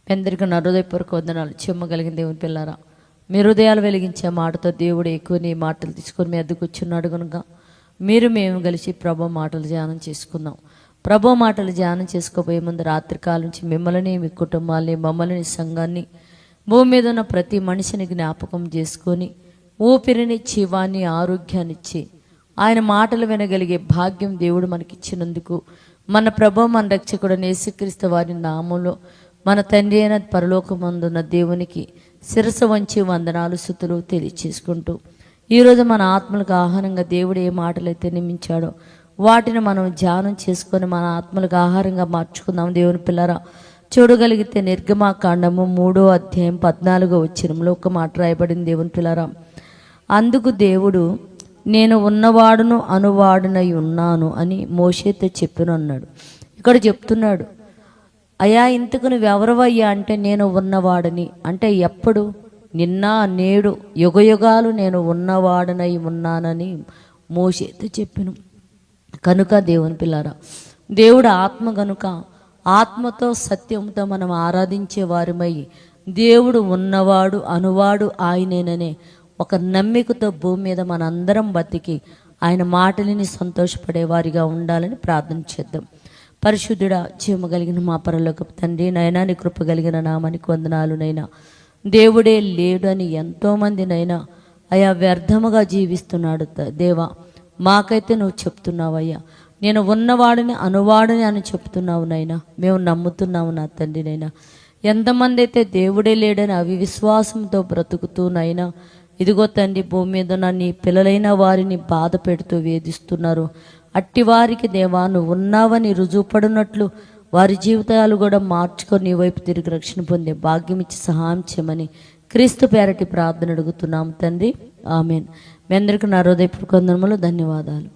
మీ అందరికీ నా హృదయపూర్వక వందనాలు. చెమ్మగలిగిన దేవుని పిల్లారా, మీ హృదయాలు వెలిగించే మాటతో దేవుడు ఎక్కువ నీ మాటలు తీసుకొని మీ అద్దెకు కూర్చున్నాడు కనుక మేము కలిసి ప్రభు మాటలు ధ్యానం చేసుకుందాం. ప్రభు మాటలు ధ్యానం చేసుకోబోయే ముందు రాత్రికాలం నుంచి మిమ్మల్ని, మీ కుటుంబాన్ని, మమ్మల్ని, సంఘాన్ని, భూమి మీద ఉన్న ప్రతి మనిషిని జ్ఞాపకం చేసుకొని ఊపిరిని, జీవాన్ని, ఆరోగ్యాన్ని ఇచ్చి ఆయన మాటలు వినగలిగే భాగ్యం దేవుడు మనకిచ్చినందుకు మన ప్రభు, మన రక్షకుడు యేసుక్రీస్తు వారి నామంలో మన తండ్రి అయిన పరలోకమందున్న దేవునికి శిరస్సు వంచి వందనాలు, స్తుతులు తెలియచేసుకుంటూ ఈరోజు మన ఆత్మలకు ఆహారంగా దేవుడు ఏ మాటలైతే నియమించాడో వాటిని మనం ధ్యానం చేసుకొని మన ఆత్మలకు ఆహారంగా మార్చుకుందాం. దేవుని పిల్లరా, చూడగలిగితే నిర్గమాకాండము 3వ అధ్యాయం 14వ వచనంలో ఒక మాట రాయబడింది. దేవుని పిల్లరా, అందుకు దేవుడు నేను ఉన్నవాడును అనువాడునై ఉన్నాను అని మోషేతో చెప్పాను అన్నాడు. ఇక్కడ చెప్తున్నాడు, అయ్యా ఇంతకు నువ్వెవరవయ్యా అంటే నేను ఉన్నవాడని. అంటే ఎప్పుడు? నిన్న నేడు యుగయుగాలు నేను ఉన్నవాడనై ఉన్నానని మోషేతో చెప్పాను. కనుక దేవుని పిల్లారా, దేవుడు ఆత్మ కనుక ఆత్మతో సత్యంతో మనం ఆరాధించే వారిమై దేవుడు ఉన్నవాడు అనువాడు ఆయనేననే ఒక నమ్మికతో భూమి మీద మనందరం బతికి ఆయన మాటలని సంతోషపడేవారిగా ఉండాలని ప్రార్థన చేద్దాం. పరిశుద్ధుడా, జీవము కలిగిన మా పరలోకపు తండ్రి, నైనా నీ కృప కలిగిన నామానికి వందనాలు. నైనా దేవుడే లేడు అని ఎంతోమంది నైనా అయా వ్యర్థముగా జీవిస్తున్నాడు. దేవా, మాకైతే నువ్వు చెప్తున్నావయ్యా, నేను ఉన్నవాడిని అనువాడిని అని చెప్తున్నావు. నైనా మేము నమ్ముతున్నాము నా తండ్రి. నైనా ఎంతమంది అయితే దేవుడే లేడని అవిశ్వాసంతో బ్రతుకుతూనైనా ఇదిగో తండ్రి భూమి మీద నీ పిల్లలైన వారిని బాధ పెడుతూ వేధిస్తున్నారు. అట్టి వారికి దేవా నువ్వు ఉన్నావని రుజువుపడినట్లు వారి జీవితాలు కూడా మార్చుకొని నీ వైపు తిరిగి రక్షణ పొందే భాగ్యం ఇచ్చి సహాయం చేయమని క్రీస్తు పేరటి ప్రార్థన అడుగుతున్నాము తండ్రి. ఆమెన్. మీ అందరికీ నా హృదయపూర్వక వందనములు, ధన్యవాదాలు.